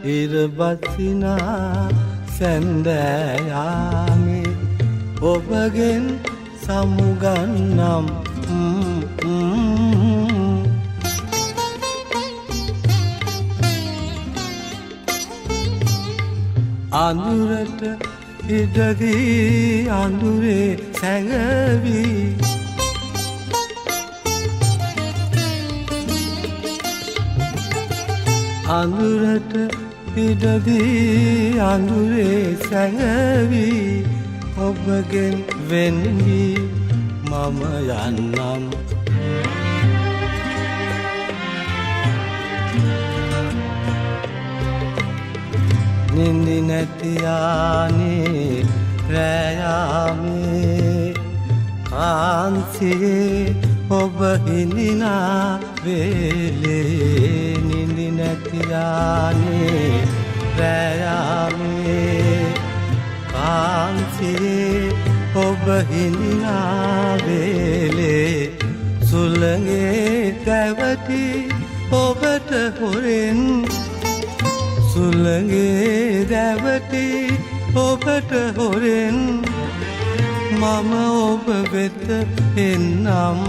ඉරබසිනා සැන්දෑයාමේ ඔබගෙන් සමුගන්නම් අඳුරට ඉඩදී අඳුරේ සැඟවී අඳුරට ඉඩදී අඳුරේ සැඟවී ඔබගෙන් වෙන් වී මම යන්නම් නින්දි නැතියානේ රැයාමේ කාන්සියේ ඔබ හිඳිනා වේලේ නින්දි නැතියානේ රැයාමේ කාන්සියේ ඔබ හිඳිනා වේලේ සුළඟේ දැවටි ඔබට හොරෙන් සුළඟේ දැවටි ඔබට හොරෙන් මම ඔබ වෙත එන්නම්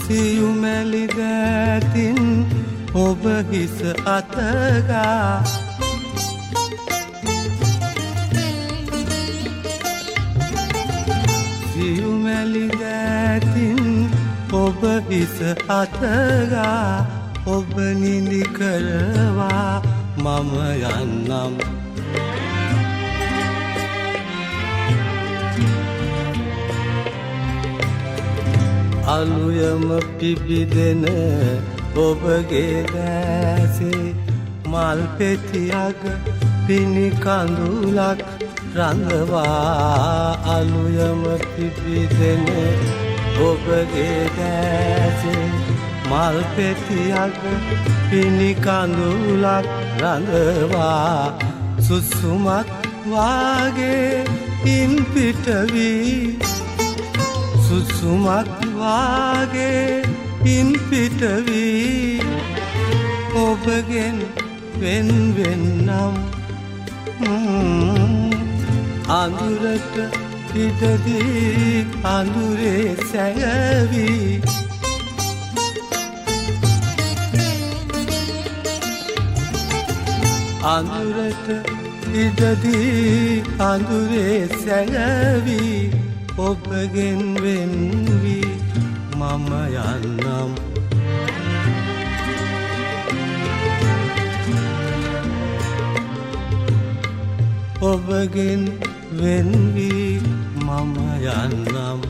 සියුමැලි දැතින් ඔබ හිස අතගා සියුමැලි දැතින් ඔබ හිස අතගා ඔබ නිදි කරවා මම යන්නම් අලුයම පිබිදෙන ඔබගේ දැසේ මල් පෙතියක පිණි කඳුලක් රඳවා අලුයම පිබිදෙන ඔබගේ දැසේ මල් පෙතියක පිණි කඳුලක් රඳවා සුසුමක් වාගේ ඉන් පිටවී සුසුමක් වාගේ ඉන් පිටවී ඔබගෙන් වෙන් වෙන්නම් අඳුරට ඉඩදී අඳුරේ සැඟවී අඳුරට ඉඩදී අඳුරේ සැඟවී ඔබගෙන් වෙන් වී මම යන්නම් ඔබගෙන් වෙන් වී මම යන්නම්